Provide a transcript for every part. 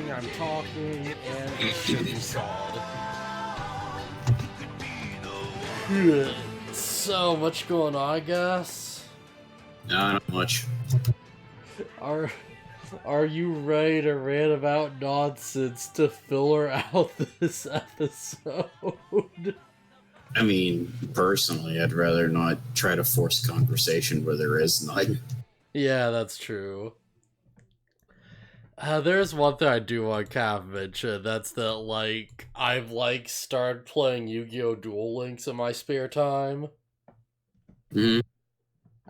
I'm talking, and it should be solid. So much going on, I guess. No, not much. Are you ready to rant about nonsense to filler out this episode? I mean, personally, I'd rather not try to force conversation where there is none. Yeah, that's true. There's one thing I do want to kind of mention. That's that, like, I've, like, started playing Yu-Gi-Oh! Duel Links in my spare time. Mm-hmm.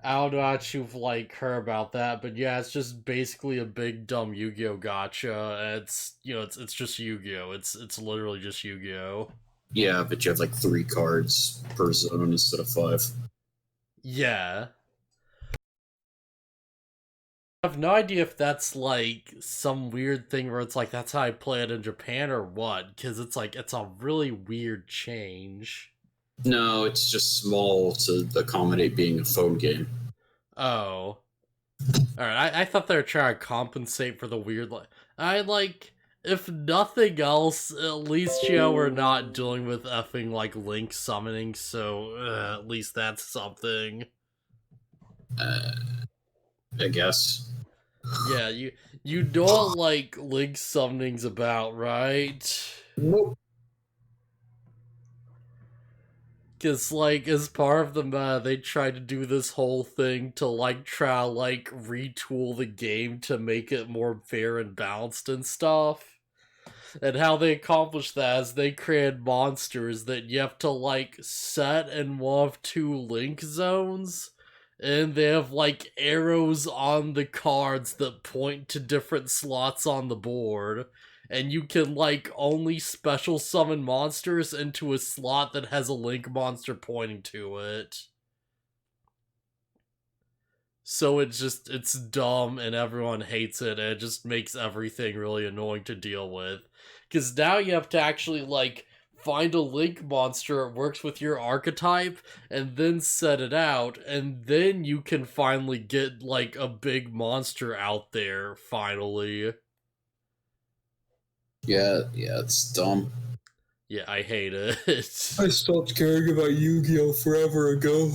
I don't know if you've, like, heard about that, but yeah, it's just basically a big, dumb Yu-Gi-Oh! Gacha, and it's, you know, it's just Yu-Gi-Oh! It's literally just Yu-Gi-Oh! Yeah, but you have like 3 cards per zone instead of 5. Yeah. I have no idea if that's, like, some weird thing where it's like, that's how I play it in Japan or what, because it's like, it's a really weird change. No, it's just small to accommodate being a phone game. Oh. Alright, I thought they were trying to compensate for the weird, if nothing else, at least, you know, we're not dealing with effing, like, link summoning, so, at least that's something. I guess. Yeah, you know what, like, link summoning's about, right? Nope. Because, like, as part of the meta, they tried to do this whole thing to, like, try to, like, retool the game to make it more fair and balanced and stuff. And how they accomplished that is they created monsters that you have to, like, set in one of 2 link zones. And they have, like, arrows on the cards that point to different slots on the board. And you can, like, only special summon monsters into a slot that has a link monster pointing to it. So it's dumb and everyone hates it, and it just makes everything really annoying to deal with. Because now you have to actually, like, find a link monster that works with your archetype, and then set it out, and then you can finally get, like, a big monster out there, finally. Yeah, it's dumb. Yeah, I hate it. I stopped caring about Yu-Gi-Oh! Forever ago.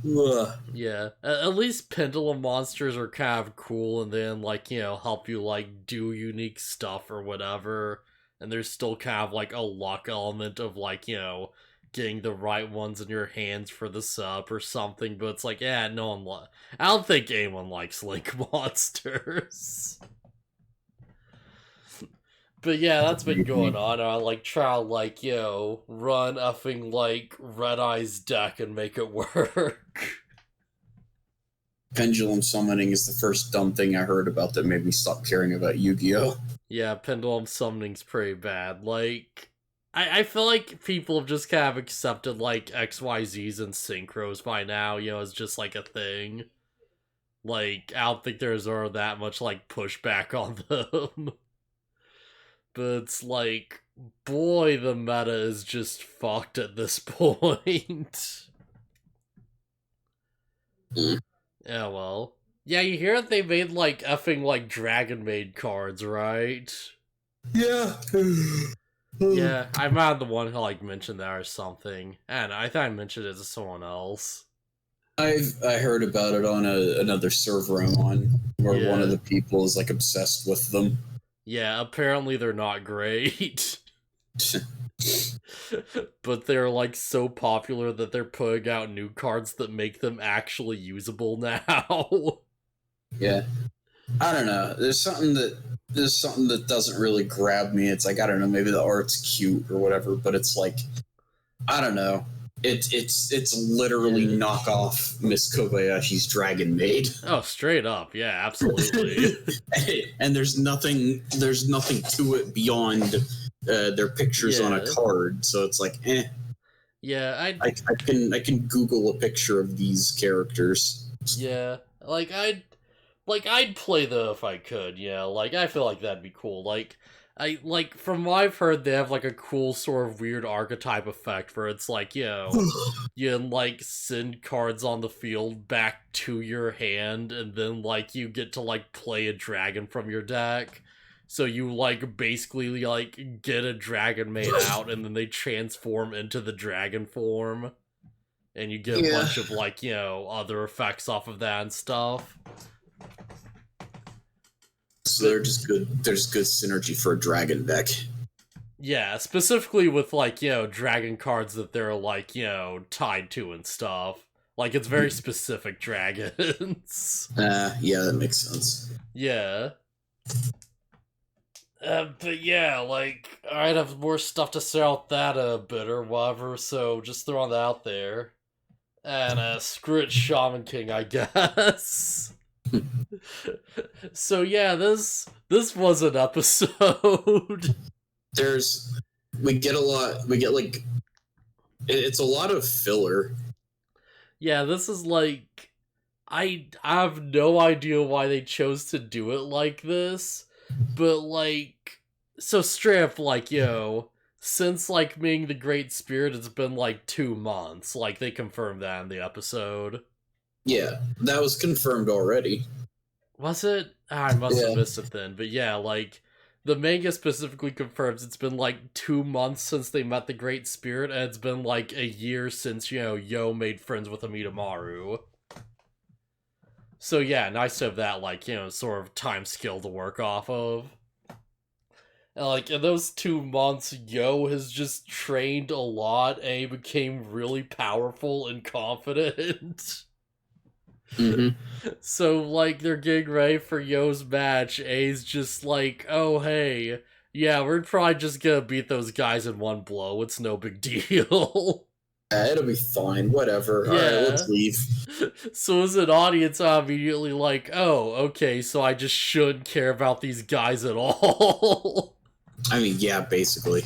Ugh. Yeah, at least pendulum monsters are kind of cool, and then, like, you know, help you, like, do unique stuff or whatever. And there's still kind of, like, a luck element of, like, you know, getting the right ones in your hands for the sub or something. But it's like, yeah, no one I don't think anyone likes link monsters. But yeah, that's been going on. I, like, try to, like, you know, run effing, like, Red Eye's deck and make it work. Pendulum summoning is the first dumb thing I heard about that made me stop caring about Yu-Gi-Oh! Yeah, pendulum summoning's pretty bad. Like, I feel like people have just kind of accepted, like, XYZs and synchros by now, you know, as just, like, a thing. Like, I don't think there's ever that much, like, pushback on them. But it's like, boy, the meta is just fucked at this point. Yeah, well. Yeah, you hear that they made, like, effing, like, Dragon Maid cards, right? Yeah. Yeah, I'm not the one who, like, mentioned that or something. And I thought I mentioned it to someone else. I heard about it on another server I'm on, where one of the people is, like, obsessed with them. Yeah, apparently they're not great. But they're, like, so popular that they're putting out new cards that make them actually usable now. Yeah. I don't know. There's something that doesn't really grab me. It's like, I don't know, maybe the art's cute or whatever, but it's like, I don't know. It's literally knockoff Miss Kobayashi's Dragon Maid. Oh, straight up, yeah, absolutely. And there's nothing to it beyond their pictures on a card, so it's like, eh. Yeah, I can Google a picture of these characters. Yeah, I'd play though if I could. Yeah, like, I feel like that'd be cool. Like, I like from what I've heard, they have like a cool sort of weird archetype effect where it's like, you can like send cards on the field back to your hand, and then like you get to like play a dragon from your deck. So you like basically like get a dragon made out, and then they transform into the dragon form, and you get a bunch of like other effects off of that and stuff. So they're just good. There's good synergy for a dragon deck. Yeah, specifically with like dragon cards that they're like tied to and stuff. Like it's very specific dragons. Yeah, that makes sense. Yeah. But yeah, like I'd have more stuff to say about that a bit or whatever. So just throwing that out there. And screw it, Shaman King, I guess. So yeah, this was an episode. We get like it's a lot of filler. Yeah, this is like I have no idea why they chose to do it like this, but like so straight up like since like meeting the Great Spirit, it's been like 2 months. Like they confirmed that in the episode. Yeah, that was confirmed already. Was it? I must have missed it then. But yeah, like the manga specifically confirms it's been like 2 months since they met the Great Spirit, and it's been like a year since Yo made friends with Amidamaru. So yeah, nice to have that like sort of time scale to work off of. And like in those 2 months, Yo has just trained a lot, and he became really powerful and confident. Mm-hmm. So, like, they're getting ready for Yo's match. A's just like, oh, hey, yeah, we're probably just gonna beat those guys in one blow. It's no big deal. Yeah, it'll be fine. Whatever. Yeah. Alright, let's leave. So, as an audience, I'm immediately like, oh, okay, so I just shouldn't care about these guys at all. I mean, yeah, basically.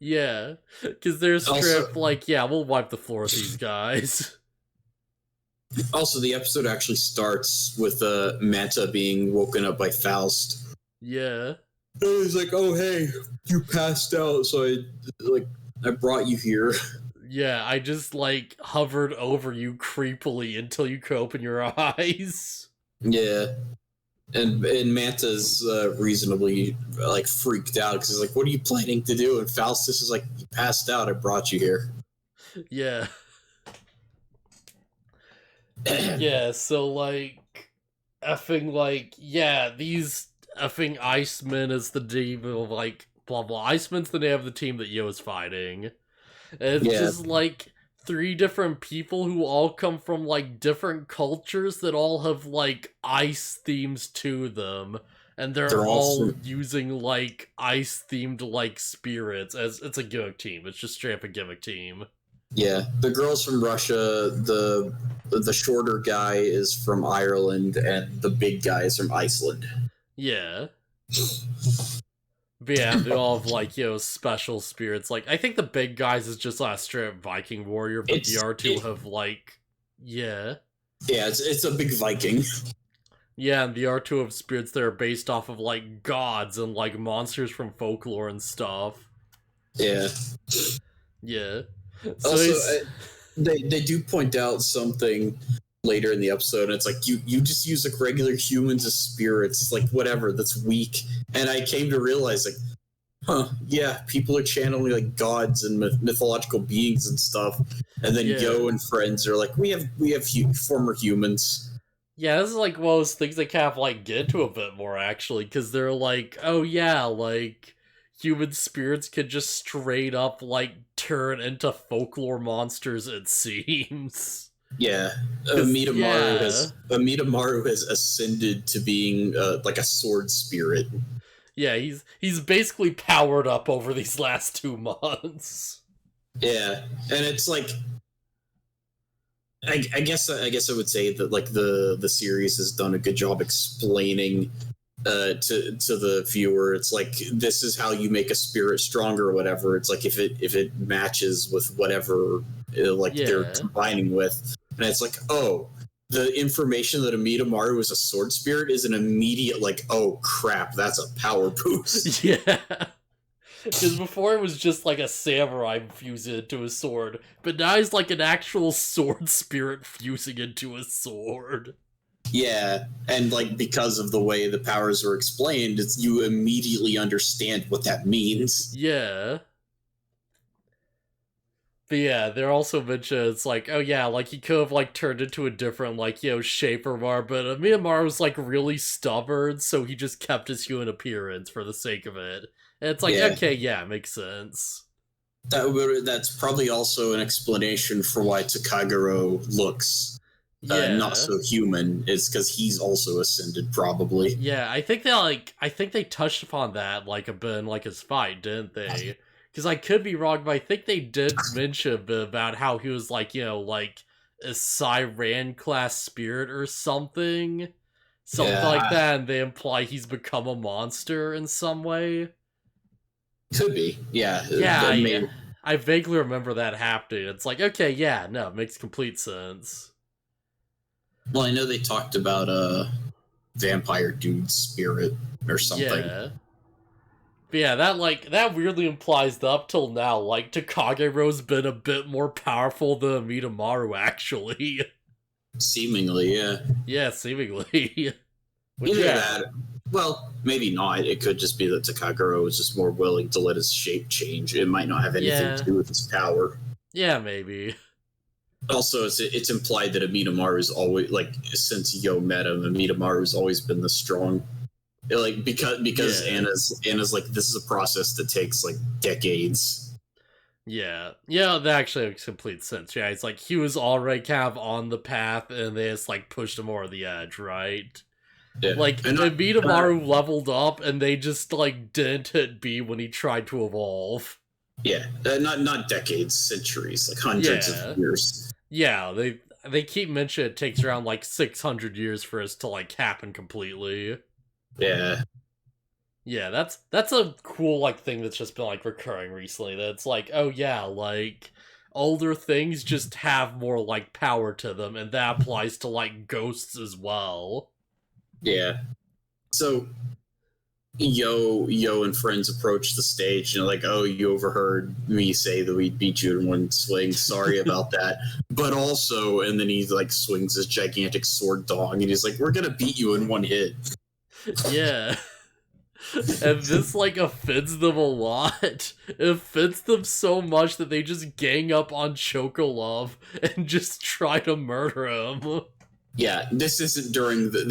Yeah, because they're straight like, yeah, we'll wipe the floor with these guys. Also, the episode actually starts with Manta being woken up by Faust. Yeah. And he's like, "Oh, hey, you passed out, so I brought you here." Yeah, I just like hovered over you creepily until you could open your eyes. Yeah, and Manta's reasonably like freaked out because he's like, "What are you planning to do?" And Faustus is like, "You passed out. I brought you here." Yeah. Yeah, so like effing like yeah, these effing Icemen is the team of like blah blah. Iceman's the name of the team that Yo is fighting. And it's just like 3 different people who all come from like different cultures that all have like ice themes to them. And they're all using like ice themed like spirits as it's a gimmick team. It's just straight up a gimmick team. Yeah, the girl's from Russia, the shorter guy is from Ireland, and the big guy is from Iceland. Yeah. But yeah, they all have like, special spirits. Like, I think the big guys is just a straight up Viking warrior, but the R2 have like, yeah. Yeah, it's a big Viking. Yeah, and the R2 have spirits that are based off of like gods and like monsters from folklore and stuff. Yeah. Yeah. So also, they do point out something later in the episode, and it's like, you just use like regular humans as spirits. It's like, whatever, that's weak. And I came to realize, like, yeah, people are channeling like gods and mythological beings and stuff. And then Yo and friends are like, we have former humans. Yeah, this is like one of those things they kind of like get into a bit more actually, because they're like, oh yeah, like human spirits could just straight up like turn into folklore monsters, it seems. Yeah, Amidamaru has ascended to being like a sword spirit. Yeah, he's basically powered up over these last 2 months. Yeah, and it's like, I guess I would say that like the series has done a good job explaining to the viewer. It's like, this is how you make a spirit stronger or whatever. It's like if it matches with whatever they're combining with, and it's like, oh, the information that Amidamaru is a sword spirit is an immediate, like, oh crap, that's a power boost. Yeah. Because before it was just like a samurai fusing into a sword, but now he's like an actual sword spirit fusing into a sword. Yeah, and like because of the way the powers are explained, you immediately understand what that means. Yeah. But yeah, they're also mentioned, it's like, oh yeah, like he could have like turned into a different, like, shape or more, but Myanmar was like really stubborn, so he just kept his human appearance for the sake of it. And it's like, okay, yeah, makes sense. That's probably also an explanation for why Takaguro looks not so human. Is because he's also ascended, probably. Yeah, I think they touched upon that like a bit in like his fight, didn't they? Because I could be wrong, but I think they did mention a bit about how he was like, like a Siren class spirit or something. Something like that, and they imply he's become a monster in some way. Could be, yeah. Yeah, I vaguely remember that happening. It's like, okay, yeah, no, it makes complete sense. Well, I know they talked about vampire dude's spirit or something. Yeah. But yeah, that weirdly implies that up till now, like, Takagero's been a bit more powerful than Midamaru, actually. Seemingly, yeah. Yeah, seemingly. Which, Either that, well, maybe not. It could just be that Takaguro is just more willing to let his shape change. It might not have anything to do with his power. Yeah, maybe. Also, it's implied that Amidamaru is always, like, since Yo met him, Amidamaru has always been the strong. Like, because Anna's like, this is a process that takes, like, decades. Yeah, that actually makes complete sense. Yeah, it's like he was already kind of on the path, and they just, like, pushed him over the edge, right? Yeah. Like, Midamaru leveled up, and they just, like, didn't hit B when he tried to evolve. Yeah, not decades, centuries, like hundreds of years. Yeah, they keep mentioning it takes around, like, 600 years for us to, like, happen completely. Yeah. Yeah, that's a cool, like, thing that's just been, like, recurring recently. That's like, oh yeah, like, older things just have more, like, power to them, and that applies to, like, ghosts as well. Yeah. So, Yo and friends approach the stage, and like, oh, you overheard me say that we'd beat you in one swing. Sorry about that. But also, and then he, like, swings his gigantic sword dong, and he's like, we're gonna beat you in one hit. Yeah. And this, like, offends them a lot. It offends them so much that they just gang up on Chocolove and just try to murder him. Yeah, this isn't during the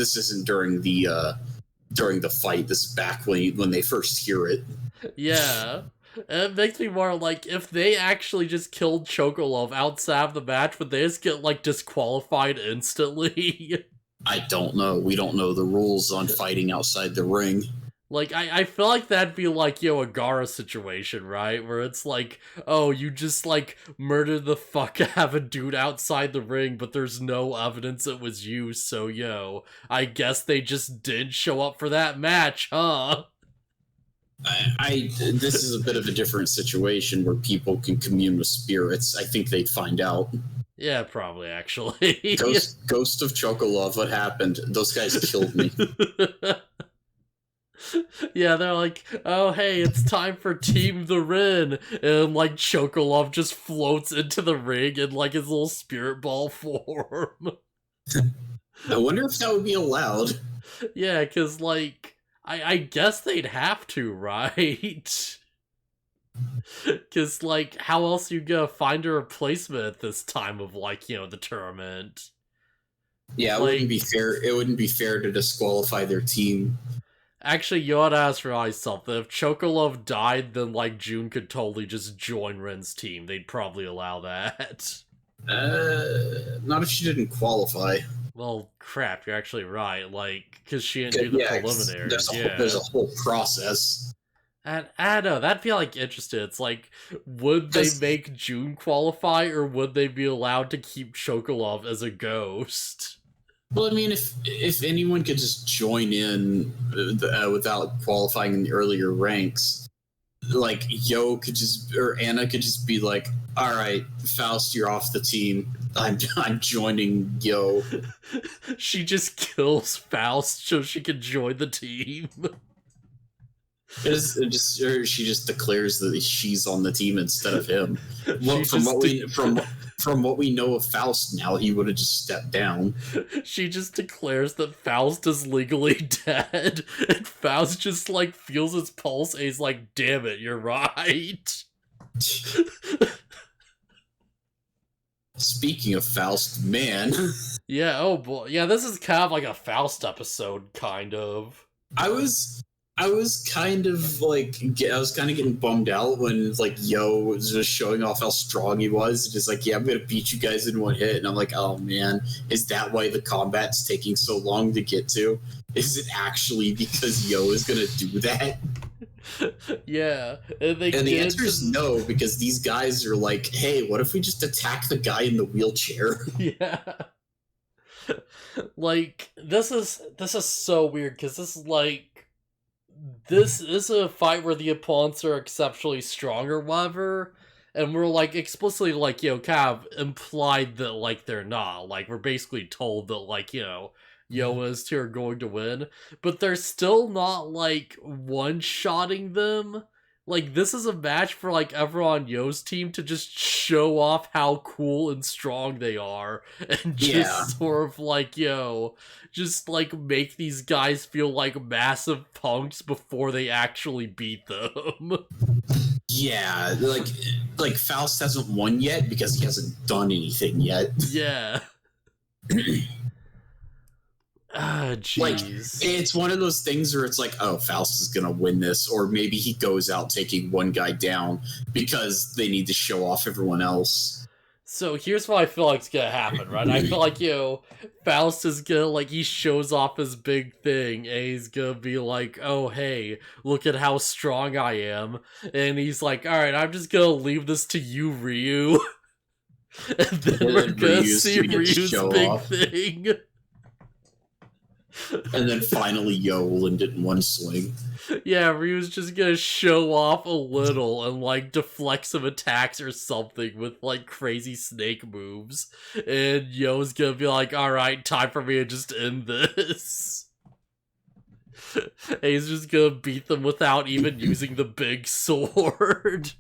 fight. This is back when they first hear it. Yeah. And it makes me more like, if they actually just killed Chocolove outside of the match, would they just get, like, disqualified instantly? I don't know. We don't know the rules on fighting outside the ring. Like, I feel like that'd be like, a Gara situation, right? Where it's like, oh, you just, like, murdered the fuck out of a dude outside the ring, but there's no evidence it was you, so, I guess they just didn't show up for that match, huh? This is a bit of a different situation where people can commune with spirits. I think they'd find out. Yeah, probably, actually. Ghost of Chocolove, what happened? Those guys killed me. Yeah, they're like, oh hey, it's time for Team the Rin, and like Chocolove just floats into the ring in like his little spirit ball form. I wonder if that would be allowed. Yeah, because like, I guess they'd have to, right? Because like, how else you gonna find a replacement at this time of like, the tournament? Yeah, it wouldn't be fair. It wouldn't be fair to disqualify their team. Actually, Yoda has realized something. If Chocolove died, then, like, June could totally just join Ren's team. They'd probably allow that. Not if she didn't qualify. Well, crap, you're actually right. Like, because she didn't do the preliminaries. There's a whole process. And I don't know, that'd be, like, interesting. It's like, would they make June qualify, or would they be allowed to keep Chocolove as a ghost? Well, I mean, if anyone could just join in without qualifying in the earlier ranks, like Yo could just, or Anna could just be like, all right, Faust, you're off the team. I'm joining Yo. She just kills Faust so she can join the team. Or she just declares that she's on the team instead of him. Well, from what we know of Faust now, he would have just stepped down. She just declares that Faust is legally dead, and Faust just like feels his pulse, and he's like, "Damn it, you're right." Speaking of Faust, man. Yeah, oh boy. Yeah, this is kind of like a Faust episode, kind of. I was kind of getting bummed out when like Yo was just showing off how strong he was. Just like, yeah, I'm gonna beat you guys in one hit, and I'm like, oh man, is that why the combat's taking so long to get to? Is it actually because Yo is gonna do that? Yeah, and the answer is no, because these guys are like, hey, what if we just attack the guy in the wheelchair? Yeah. Like, this is so weird, because this is a fight where the opponents are exceptionally strong or whatever, and we're like explicitly like, you know, kind of implied that like they're not. Like, we're basically told that like, you know, Yo and his team are going to win, but they're still not like one-shotting them. Like, this is a match for like everyone on Yo's team to just show off how cool and strong they are, and just sort of like, yo, just like make these guys feel like massive punks before they actually beat them. Yeah, like Faust hasn't won yet because he hasn't done anything yet. Yeah. Ah, jeez. Like, it's one of those things where it's like, oh, Faust is gonna win this, or maybe he goes out taking one guy down because they need to show off everyone else. So here's what I feel like's gonna happen, right? I feel like, you know, Faust is gonna, like, he shows off his big thing, and he's gonna be like, oh, hey, look at how strong I am. And he's like, alright, I'm just gonna leave this to you, Ryu. And then we're gonna see Ryu's big thing. And then finally Yo will end it in one swing. Yeah, Ryu's just gonna show off a little and like deflect some attacks or something with like crazy snake moves. And Yo's gonna be like, alright, time for me to just end this. And he's just gonna beat them without even using the big sword.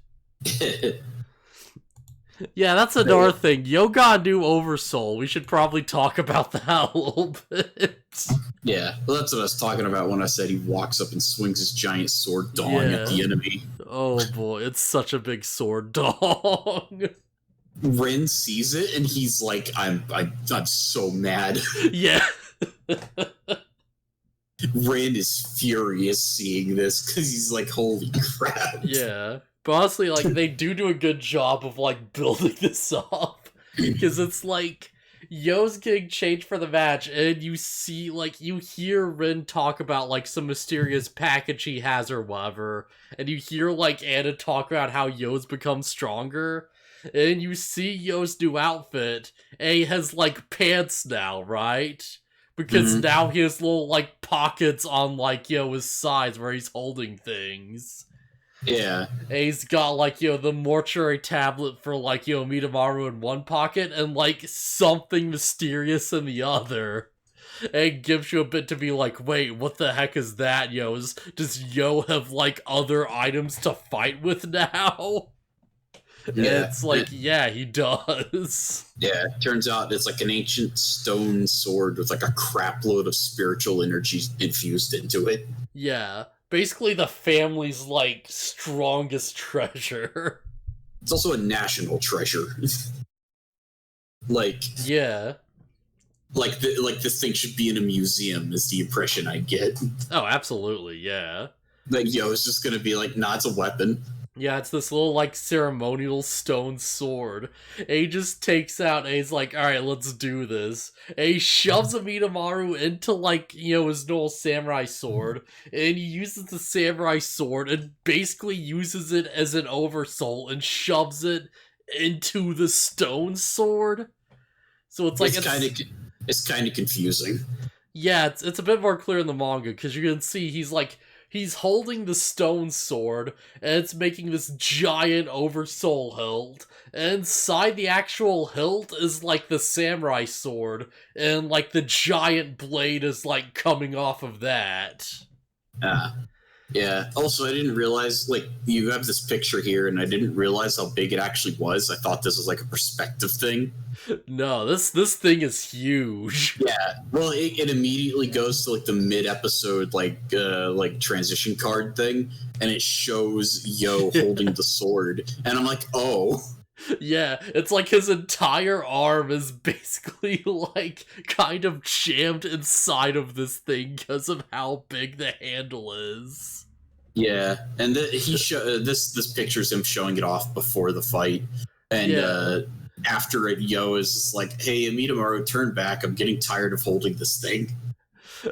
Yeah, that's another thing. Yo got a new Oversoul. We should probably talk about that a little bit. Yeah, well, that's what I was talking about when I said he walks up and swings his giant sword dong at the enemy. Oh boy, it's such a big sword dong. Ren sees it and he's like, I'm so mad. Yeah. Ren is furious seeing this because he's like, holy crap. Yeah. But honestly, like, they do a good job of, like, building this up. Because it's like, Yo's getting changed for the match, and you see, like, you hear Rin talk about, like, some mysterious package he has or whatever. And you hear, like, Anna talk about how Yo's become stronger. And you see Yo's new outfit, and he has, like, pants now, right? Because now he has little, like, pockets on, like, you know, his sides where he's holding things. Yeah. And he's got, like, you know, the mortuary tablet for, like, you know, Mitamaru in one pocket and, like, something mysterious in the other. And it gives you a bit to be like, wait, what the heck is that, yo? Does Yo have, like, other items to fight with now? Yeah. It's like, yeah, he does. Yeah, turns out it's like an ancient stone sword with, like, a crap load of spiritual energy infused into it. Yeah. Basically the family's, like, strongest treasure. It's also a national treasure. Like... Yeah. Like this thing should be in a museum is the impression I get. Oh, absolutely, yeah. Like, Yo is just gonna be like, nah, it's a weapon. Yeah, it's this little, like, ceremonial stone sword. And he just takes out, and he's like, alright, let's do this. And he shoves a Mitamaru into, like, you know, his normal samurai sword. And he uses the samurai sword and basically uses it as an oversoul and shoves it into the stone sword. So it's like... It's kind of confusing. Yeah, it's a bit more clear in the manga, because you can see he's, like, he's holding the stone sword, and it's making this giant oversoul hilt. And inside the actual hilt is like the samurai sword, and like the giant blade is like coming off of that. Yeah. Also, I didn't realize, like, you have this picture here, and I didn't realize how big it actually was. I thought this was like a perspective thing. No, this thing is huge. Yeah. Well, it immediately goes to like the mid-episode like transition card thing, and it shows Yo holding the sword, and I'm like, oh. Yeah, it's like his entire arm is basically like kind of jammed inside of this thing because of how big the handle is. Yeah, and this picture's him showing it off before the fight, and Yeah. after it, Yo is just like, "Hey, Amidamaru, turn back. I'm getting tired of holding this thing."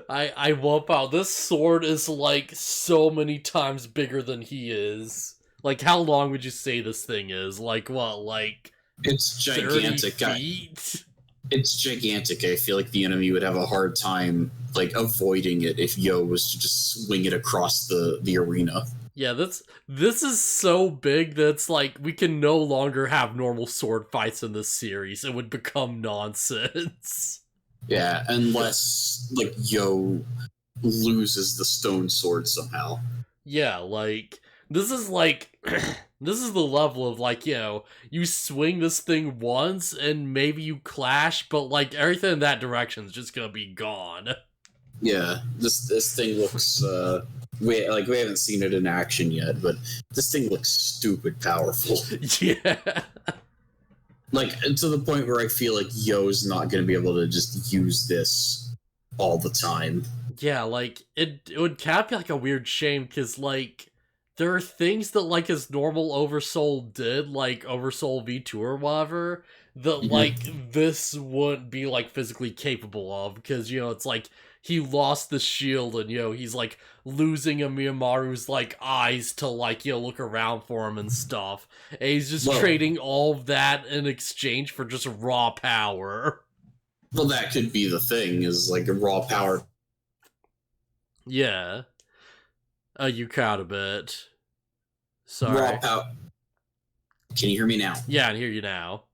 I whoop out. This sword is like so many times bigger than he is. Like, how long would you say this thing is? Like, what, like It's 30 gigantic. feet? It's gigantic. I feel like the enemy would have a hard time like avoiding it if Yo was to just swing it across the arena. Yeah, this is so big that it's like we can no longer have normal sword fights in this series. It would become nonsense. Yeah, unless like Yo loses the stone sword somehow. Yeah, like this is like this is the level of like, you swing this thing once and maybe you clash, but like everything in that direction is just gonna be gone. Yeah, this thing looks we haven't seen it in action yet, but this thing looks stupid powerful. Yeah. Like to the point where I feel like Yo's not going to be able to just use this all the time. Yeah, like it would kind of be like a weird shame because like there are things that like his normal Oversoul did, like Oversoul V2 or whatever, that like this wouldn't be like physically capable of because it's like he lost the shield and he's like losing Amidamaru's like eyes to like look around for him and stuff. And he's just trading all of that in exchange for just raw power. Well, that could be the thing, is like a raw power. Yeah. You cut a bit. Sorry. Raw power. Can you hear me now? Yeah, I can hear you now.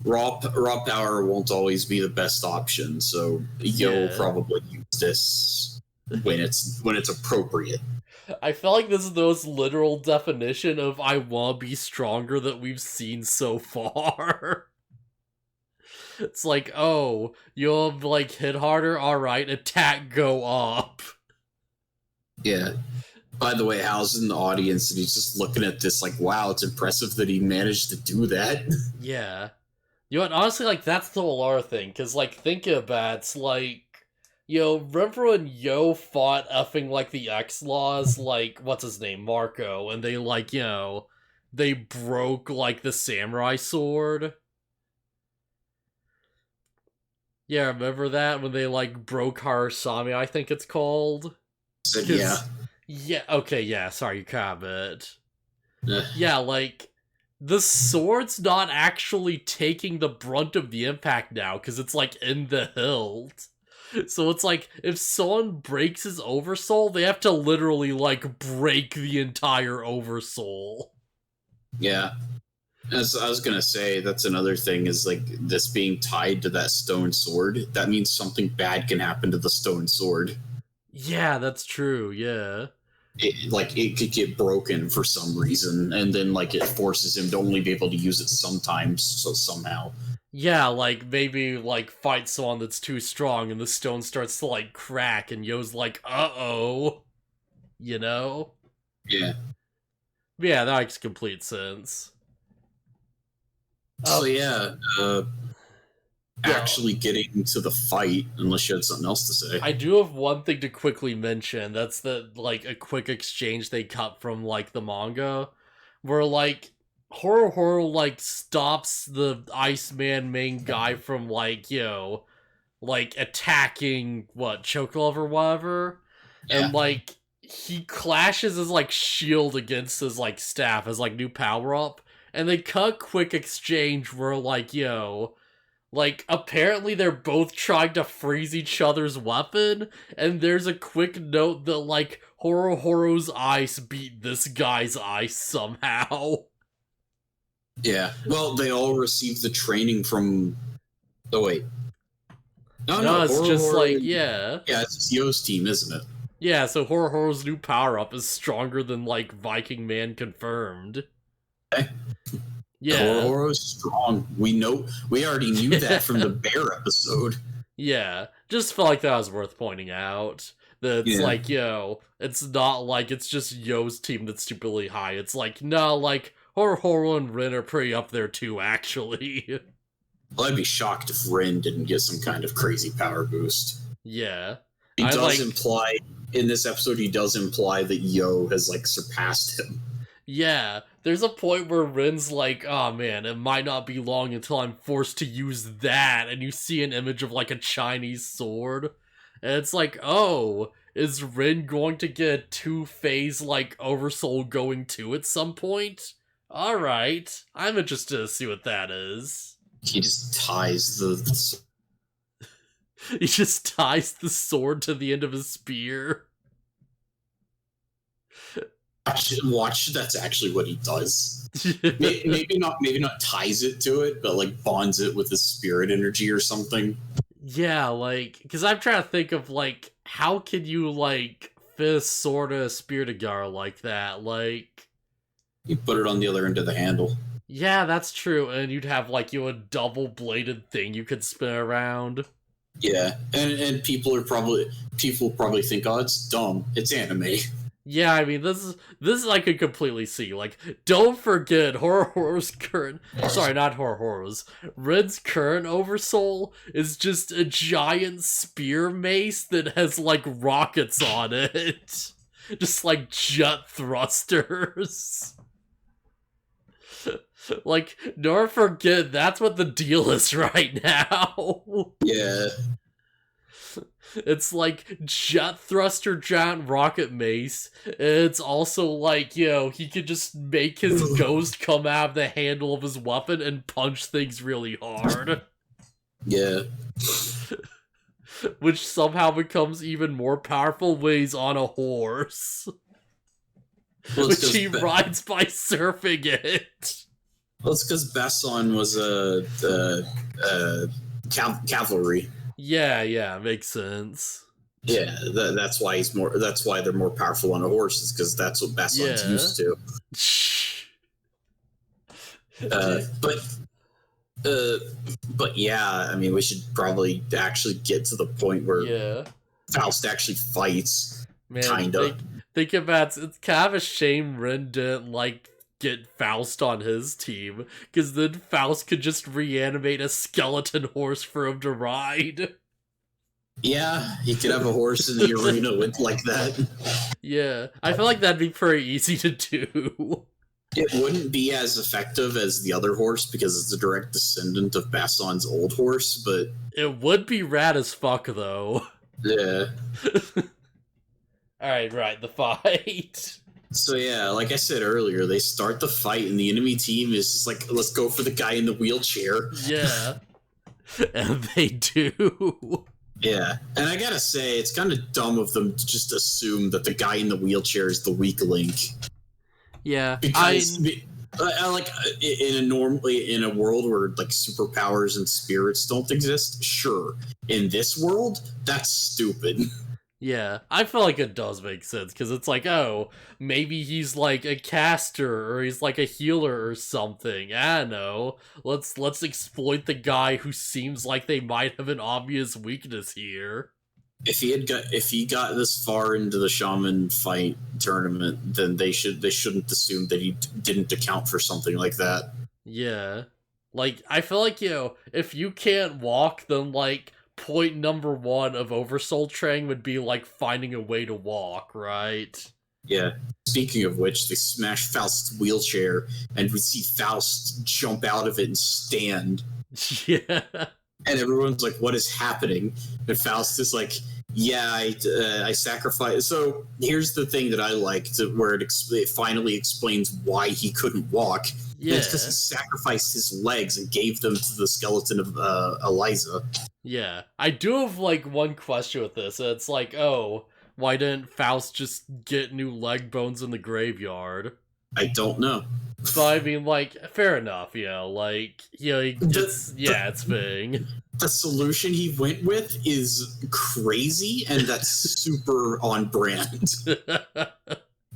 Raw power won't always be the best option, so Yo will probably use this when it's appropriate. I feel like this is the most literal definition of I want to be stronger that we've seen so far. It's like, oh, you'll like hit harder? Alright, attack go up. Yeah. By the way, Hal's in the audience and he's just looking at this like, wow, it's impressive that he managed to do that. Yeah. You know what, honestly, like, that's the whole other thing, because, like, thinking about it, it's like, remember when Yo fought effing, like, the X-Laws, like, what's his name, Marco, and they, like, they broke, like, the samurai sword? Yeah, remember that? When they, like, broke Harasami, I think it's called? Yeah. Yeah, okay, yeah, sorry, you comment. Yeah, like, the sword's not actually taking the brunt of the impact now, because it's, like, in the hilt. So it's like, if someone breaks his Oversoul, they have to literally, like, break the entire Oversoul. Yeah. As I was gonna say, that's another thing, is, like, this being tied to that stone sword, that means something bad can happen to the stone sword. Yeah, that's true, yeah. It could get broken for some reason, and then like it forces him to only be able to use it sometimes, so somehow. Yeah, like maybe like fight someone that's too strong and the stone starts to like crack and Yo's like, uh-oh. Yeah. Yeah, that makes complete sense. So actually getting to the fight, unless you had something else to say. I do have one thing to quickly mention. That's like a quick exchange they cut from like the manga, where like Horo like stops the Iceman main guy from like like attacking Chocolove or whatever, and like he clashes his like shield against his like staff as like new power up, and they cut quick exchange where like Like, apparently they're both trying to freeze each other's weapon, and there's a quick note that, like, Horohoro's ice beat this guy's ice somehow. Yeah. Well, they all received the training from. Oh wait. No. It's just Horo. like, yeah. Yeah, it's Yo's team, isn't it? Yeah, so Horohoro's new power-up is stronger than, like, Viking Man confirmed. Okay. Yeah. Horo's strong. We already knew that from the bear episode. Yeah. Just felt like that was worth pointing out. That it's like, it's not like it's just Yo's team that's stupidly high. It's like, no, like, Horo and Rin are pretty up there too, actually. Well, I'd be shocked if Rin didn't get some kind of crazy power boost. Yeah. He does imply, in this episode, that Yo has, like, surpassed him. Yeah, there's a point where Rin's like, oh man, it might not be long until I'm forced to use that, and you see an image of, like, a Chinese sword, and it's like, oh, is Rin going to get a two-phase, like, Oversoul going too at some point? Alright, I'm interested to see what that is. He just ties the He just ties the sword to the end of his spear. Watch, that's actually what he does. maybe not ties it to it, but like bonds it with his spirit energy or something. Yeah, like, because I'm trying to think of, like, how can you, like, fit a sword and a spear together like that? Like, you put it on the other end of the handle. Yeah, that's true, and you'd have, like, a double-bladed thing you could spin around. Yeah, and people probably think, oh, it's dumb. It's anime. Yeah, I mean, this is I could completely see. Like, don't forget, Horohoro's current... Sorry, not Horohoro's. Red's current Oversoul is just a giant spear mace that has, like, rockets on it. Just, like, jet thrusters. Like, don't forget, that's what the deal is right now. Yeah. It's like jet thruster giant rocket mace. It's also like, he could just make his ghost come out of the handle of his weapon and punch things really hard. Yeah. Which somehow becomes even more powerful when he's on a horse. Which he rides by surfing it. Well, it's because Basson was cavalry. Yeah, makes sense. Yeah, that's why That's why they're more powerful on a horse, is because that's what Basson's used to. But yeah, I mean, we should probably actually get to the point where Faust actually fights. Man, kind of. Think about it's kind of a shame Rin didn't get Faust on his team, because then Faust could just reanimate a skeleton horse for him to ride. Yeah, he could have a horse in the arena with like that. Yeah, I feel like that'd be pretty easy to do. It wouldn't be as effective as the other horse because it's a direct descendant of Basson's old horse, but... It would be rad as fuck, though. Yeah. Alright, right, the fight. So yeah, like I said earlier, they start the fight and the enemy team is just like, let's go for the guy in the wheelchair. Yeah. And they do. Yeah, and I gotta say, it's kind of dumb of them to just assume that the guy in the wheelchair is the weak link. Yeah, because like in a world where like superpowers and spirits don't exist, sure. In this world, that's stupid. Yeah, I feel like it does make sense, because it's like, oh, maybe he's like a caster, or he's like a healer or something. I don't know. Let's exploit the guy who seems like they might have an obvious weakness here. If he got this far into the Shaman fight tournament, then they shouldn't assume that he didn't account for something like that. Yeah. Like, I feel like, if you can't walk, then like point number 1 of Oversoul training would be like finding a way to walk, right? Yeah. Speaking of which, they smash Faust's wheelchair, and we see Faust jump out of it and stand. Yeah. And everyone's like, what is happening? And Faust is like, Yeah, I sacrificed. So here's the thing that I liked, where it finally explains why he couldn't walk. Yeah. And it's because he sacrificed his legs and gave them to the skeleton of Eliza. Yeah. I do have, like, one question with this. It's like, oh, why didn't Faust just get new leg bones in the graveyard? I don't know. But I mean, like, fair enough, you know, like, you know, it's Bing. The solution he went with is crazy, and that's super on brand.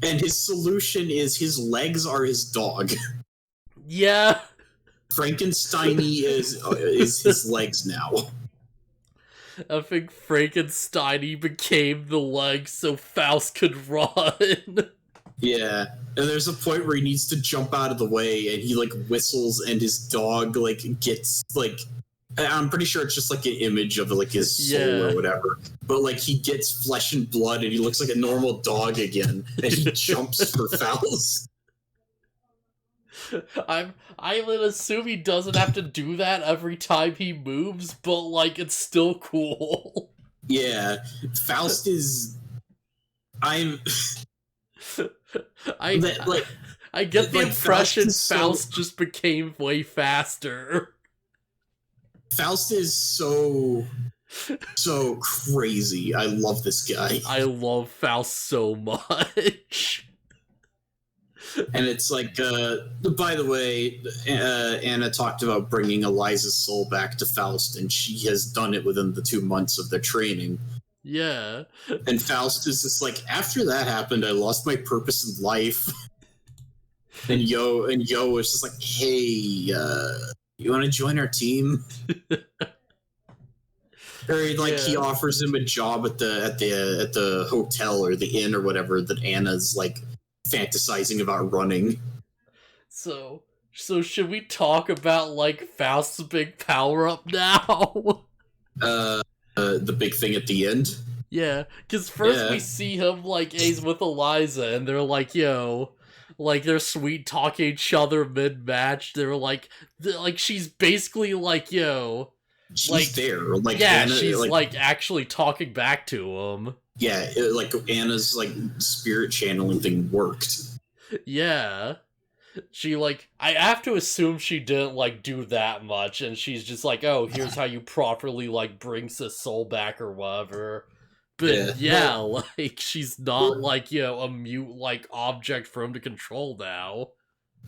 And his solution is his legs are his dog. Yeah. Frankensteiny is his legs now. I think Frankenstein became the leg so Faust could run. Yeah, and there's a point where he needs to jump out of the way, and he like whistles, and his dog like gets like, I'm pretty sure it's just like an image of like his soul or whatever. But like he gets flesh and blood, and he looks like a normal dog again, and he jumps for Faust. I would assume he doesn't have to do that every time he moves, but like it's still cool. Yeah, Faust is. I get the impression Faust just became way faster. Faust is so crazy. I love this guy. I love Faust so much. And it's like, by the way, Anna talked about bringing Eliza's soul back to Faust, and she has done it within the 2 months of their training. Yeah. And Faust is just like, after that happened, I lost my purpose in life. And Yo was just like, hey, you want to join our team? Or like he offers him a job at the hotel or the inn or whatever that Anna's like fantasizing about running. So should we talk about like Faust's big power up now? The big thing at the end. Yeah, because first we see him like he's with Eliza, and they're like, yo, like they're sweet talking each other mid match. They're like she's basically like, yo, she's like there, like yeah, Anna, she's like actually talking back to him. Yeah, like Anna's like spirit channeling thing worked. Yeah. She like, I have to assume she didn't like do that much, and she's just like, oh, here's how you properly like brings the soul back or whatever. But yeah, like she's not like, you know, a mute like object for him to control now.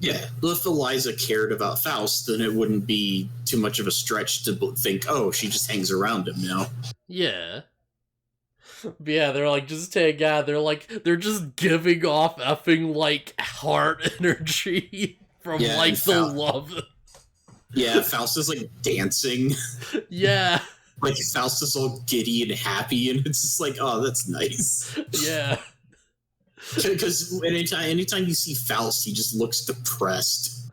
Yeah, if Eliza cared about Faust, then it wouldn't be too much of a stretch to think, oh, she just hangs around him now. Yeah. But yeah, they're like, just take out. They're just giving off effing like heart energy from like the love. Yeah, Faust is like dancing. Yeah. Like Faust is all giddy and happy, and it's just like, oh, that's nice. Yeah. Because anytime you see Faust, he just looks depressed.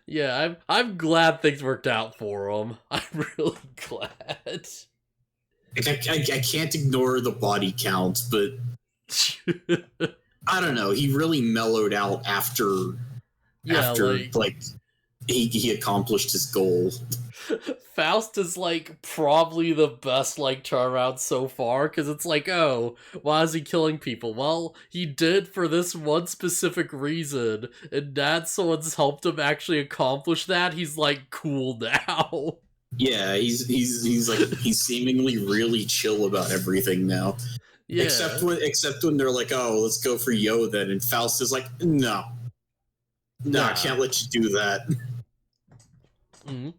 Yeah, I'm glad things worked out for him. I'm really glad. Like, I can't ignore the body count, but I don't know. He really mellowed out after he accomplished his goal. Faust is like probably the best like turnaround so far, because it's like, oh, why is he killing people? Well, he did for this one specific reason, and now someone's helped him actually accomplish that. He's like cool now. Yeah, he's seemingly really chill about everything now. Yeah. Except when they're like, oh, let's go for Yo then, and Faust is like, no, I can't let you do that. Mm-hmm.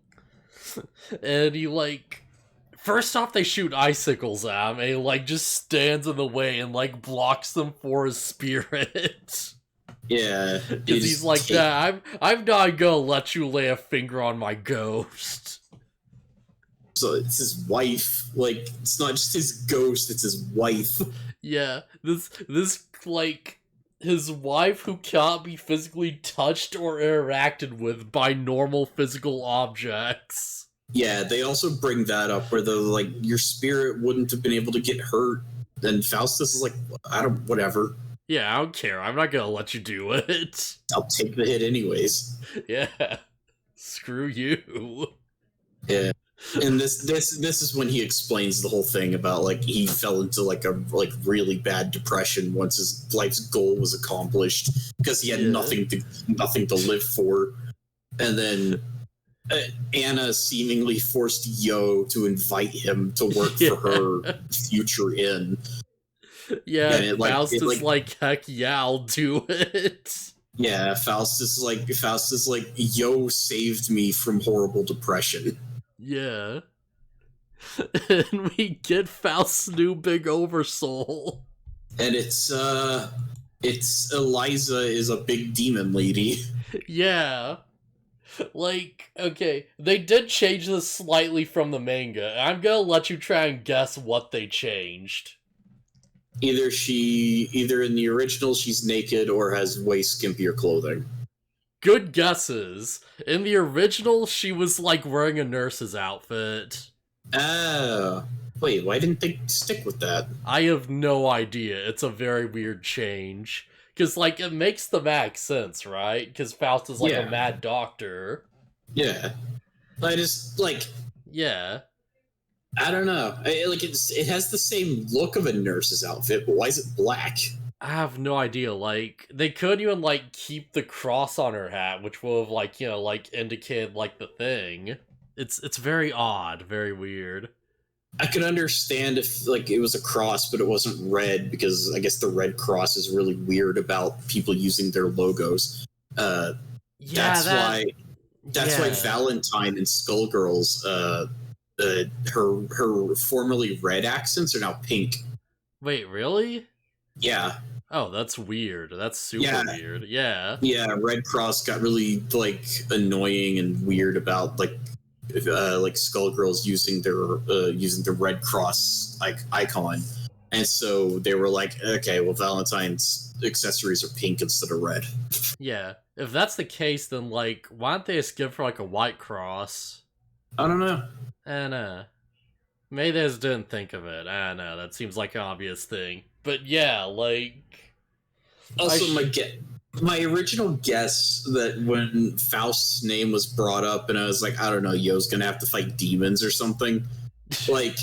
And he like, first off, they shoot icicles at him, and he like just stands in the way and like blocks them for his spirit. Yeah, because he's like, nah, I'm not gonna let you lay a finger on my ghost. So it's his wife. Like, it's not just his ghost, it's his wife. Yeah, this like his wife who cannot be physically touched or interacted with by normal physical objects. Yeah, they also bring that up where the like your spirit wouldn't have been able to get hurt. Then Faustus is like, whatever. Yeah, I don't care. I'm not gonna let you do it. I'll take the hit anyways. Yeah. Screw you. Yeah. And this is when he explains the whole thing about like he fell into like a really bad depression once his life's goal was accomplished because he had nothing to live for, and then Anna seemingly forced Yo to invite him to work for her future inn. Yeah, and Faust is like, heck yeah, I'll do it. Yeah, Faust is like, Yo saved me from horrible depression. Yeah. And we get Faust's new big oversoul. And it's Eliza is a big demon lady. Yeah. Like, okay, they did change this slightly from the manga. I'm gonna let you try and guess what they changed. Either in the original she's naked or has way skimpier clothing. Good guesses. In the original, she was like wearing a nurse's outfit. Oh. Wait, why didn't they stick with that? I have no idea. It's a very weird change. Because, like, it makes the max sense, right? Because Faust is like a mad doctor. Yeah. I just, like... Yeah. I don't know. It has the same look of a nurse's outfit, but why is it black? I have no idea. Like, they could even, like, keep the cross on her hat, which will have, like, you know, like, indicated, like, the thing. It's very odd, very weird. I could understand if, like, it was a cross, but it wasn't red, because I guess the red cross is really weird about people using their logos. That's why Valentine and Skullgirls, her formerly red accents are now pink. Wait, really? Yeah. Oh, that's weird. That's super weird. Yeah. Yeah, Red Cross got really, like, annoying and weird about, like Skullgirls using the Red Cross icon, and so they were like, okay, well, Valentine's accessories are pink instead of red. Yeah, if that's the case, then like, why don't they just give her like a white cross? I don't know. And maybe they just didn't think of it. I don't know. That seems like an obvious thing. But yeah, like. Also, my original guess that when Faust's name was brought up and I was like, I don't know, Yo's gonna have to fight demons or something. Like,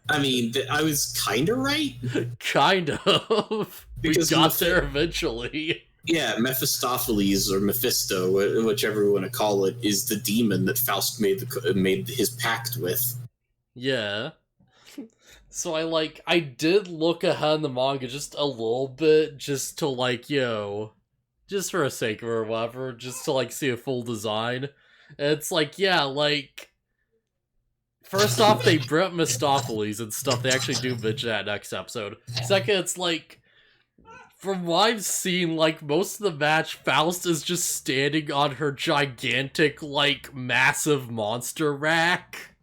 I mean, I was kind of right. Kind of. Because we got there eventually. Yeah, Mephistopheles or Mephisto, whichever you want to call it, is the demon that Faust made his pact with. Yeah. So I did look ahead in the manga just a little bit, just to like, just for a sake of it or whatever, just to like see a full design. And it's like, yeah, like, first off, they brought up Mephistopheles and stuff. They actually do mention that next episode. Second, it's like, from what I've seen, like, most of the match, Faust is just standing on her gigantic, like, massive monster rack.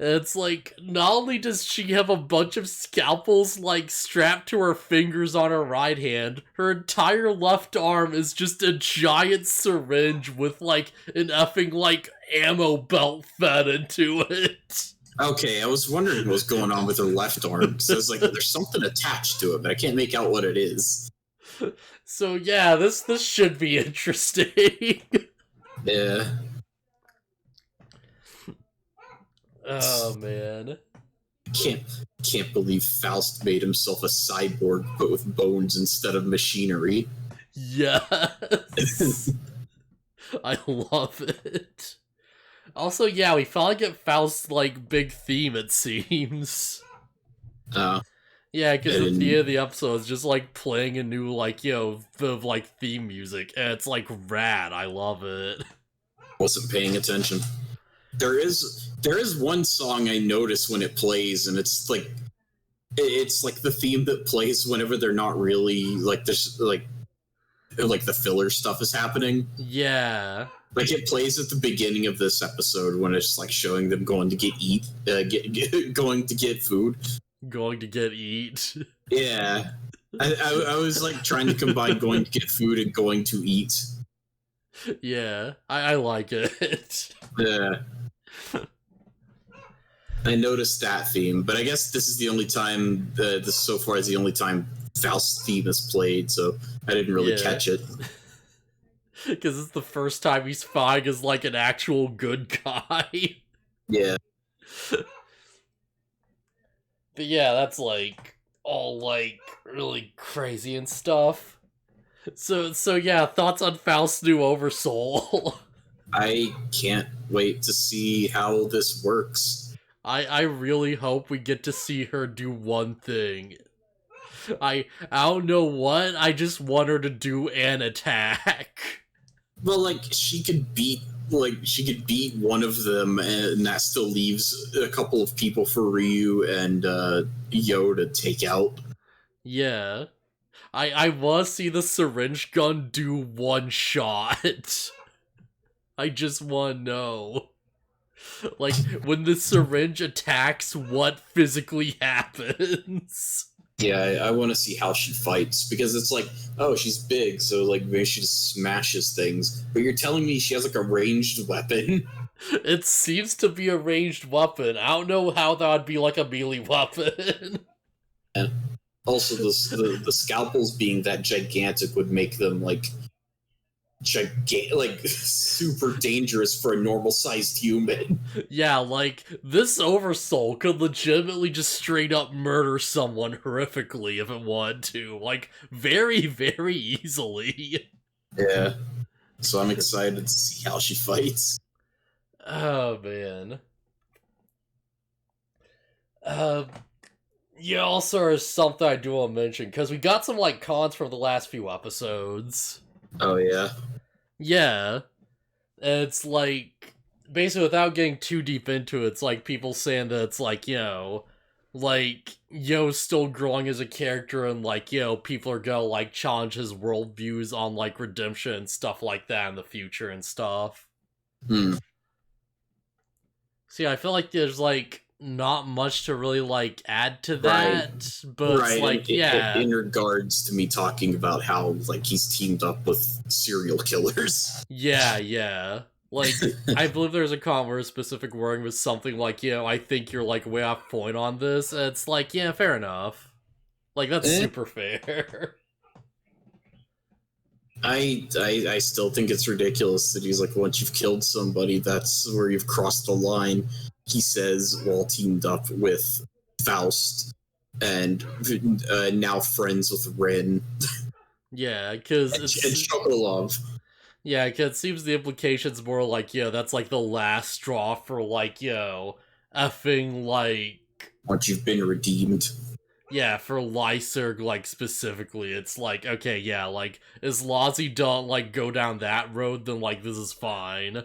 It's like, not only does she have a bunch of scalpels, like, strapped to her fingers on her right hand, her entire left arm is just a giant syringe with, like, an effing, like, ammo belt fed into it. Okay, I was wondering what was going on with her left arm, because I was like, there's something attached to it, but I can't make out what it is. So yeah, this should be interesting. Yeah. Oh man. Can't believe Faust made himself a cyborg but with bones instead of machinery. Yes. I love it. Also, yeah, we finally get Faust's like big theme, it seems. Yeah, because at the end of the episode is just like playing a new like, the theme music, and it's like rad. I love it. Wasn't paying attention. There is one song I notice when it plays, and it's like the theme that plays whenever they're not really like this like the filler stuff is happening. Yeah. Like it plays at the beginning of this episode when it's like showing them going to going to get food. Going to get eat. Yeah. I was like trying to combine going to get food and going to eat. Yeah, I like it. Yeah. I noticed that theme, but I guess this is the only time this so far is the only time Faust's theme is played, so I didn't really catch it. Because it's the first time he's fine as, like, an actual good guy. Yeah. But yeah, that's, like, all, like, really crazy and stuff. So yeah, thoughts on Faust's new Oversoul? I can't wait to see how this works. I really hope we get to see her do one thing. I don't know what, I just want her to do an attack. Well, like she could beat one of them, and that still leaves a couple of people for Ryu and Yo to take out. Yeah. I want to see the syringe gun do one shot. I just want to know. Like, when the syringe attacks, what physically happens? Yeah, I want to see how she fights, because it's like, oh, she's big, so like maybe she just smashes things. But you're telling me she has like a ranged weapon? It seems to be a ranged weapon. I don't know how that would be like a melee weapon. And also, the scalpels being that gigantic would make them like super dangerous for a normal sized human. Yeah, like, this Oversoul could legitimately just straight up murder someone horrifically if it wanted to. Like, very, very easily. Yeah. So I'm excited to see how she fights. Oh, man. Uh, yeah, also is something I do want to mention, because we got some, like, cons from the last few episodes. Oh, yeah. Yeah. And it's like, basically, without getting too deep into it, it's like people saying that it's like, like, Yo's still growing as a character, and like, people are gonna like challenge his worldviews on like redemption and stuff like that in the future and stuff. Hmm. See, I feel like there's like not much to really like add to that, but it's like, in regards to me talking about how like he's teamed up with serial killers. yeah. Like, I believe there's a comment where a specific wording was something like, I think you're like way off point on this. And it's like, yeah, fair enough. Like, that's super fair. I still think it's ridiculous that he's like, once you've killed somebody, that's where you've crossed the line. He says while teamed up with Faust and now friends with Rin. Yeah, because and Chocolove. Yeah, because it seems the implication's more like, that's like the last straw for like, effing like. Once you've been redeemed. Yeah, for Lyserg, like, specifically, it's like, okay, yeah, like, as long as he don't, like, go down that road, then, like, this is fine.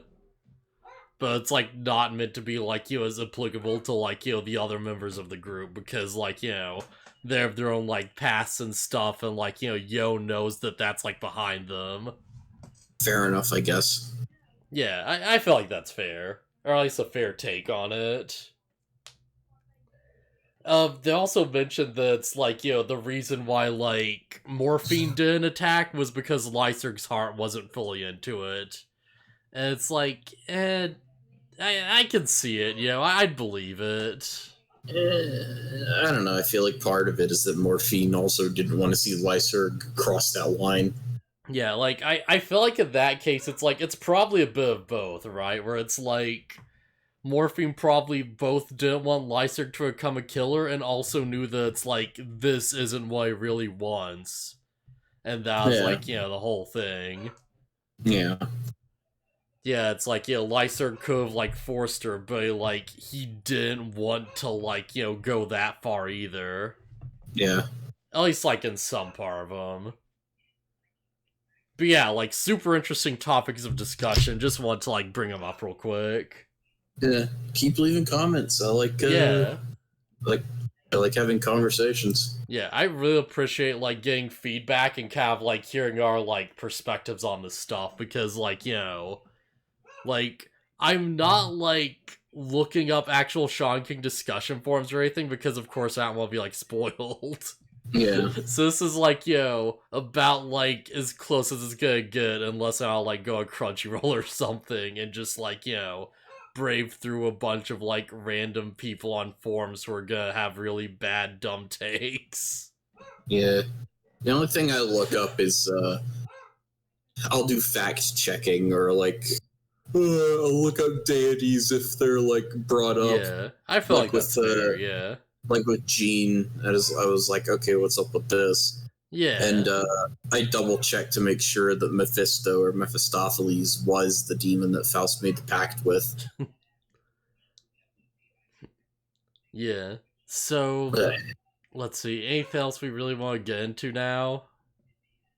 But it's, like, not meant to be, like, as applicable to, like, the other members of the group, because, like, they have their own, like, pasts and stuff, and, like, Yo knows that that's, like, behind them. Fair enough, I guess. Yeah, I feel like that's fair. Or at least a fair take on it. They also mentioned that it's like, the reason why, like, Morphine didn't attack was because Lyserg's heart wasn't fully into it. And it's like, I can see it, I'd believe it. I don't know, I feel like part of it is that Morphine also didn't want to see Lyserg cross that line. Yeah, like, I feel like in that case, it's like, it's probably a bit of both, right? Where it's like, Morphine probably both didn't want Lyserg to become a killer and also knew that it's like, this isn't what he really wants. And that was like, the whole thing. Yeah. Yeah, it's like, Lyserg could have like forced her, but like, he didn't want to like, go that far either. Yeah. At least like in some part of them. But yeah, like super interesting topics of discussion. Just want to like bring them up real quick. Yeah, keep leaving comments. I like I like having conversations. Yeah, I really appreciate like getting feedback and kind of like hearing our like perspectives on this stuff, because like, like, I'm not like looking up actual Shaman King discussion forums or anything, because of course I don't want to be like spoiled. Yeah. So this is like, about like as close as it's gonna get, unless I'll like go on Crunchyroll or something and just like, brave through a bunch of like random people on forums who are gonna have really bad dumb takes. Yeah. The only thing I look up is I'll do fact checking or like I'll look up deities if they're like brought up. Yeah, I feel like that's fair. Yeah, Like with Gene, I was like, okay, what's up with this? yeah, And I double checked to make sure that Mephisto or Mephistopheles was the demon that Faust made the pact with. yeah. So But let's see. Anything else we really want to get into now?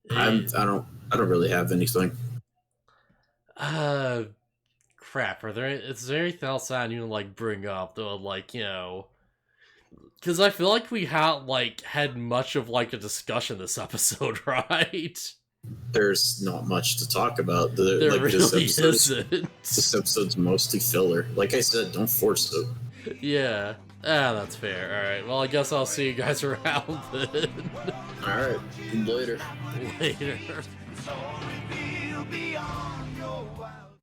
I don't really have anything. Crap. Is there anything else I need to like bring up though? Like because I feel like we had much of like a discussion this episode, right? There's not much to talk about. There really isn't. This episode's mostly filler. Like I said, don't force it. Yeah. That's fair. Alright, well, I guess I'll see you guys around then. Alright, later. Later. So reveal beyond your wildest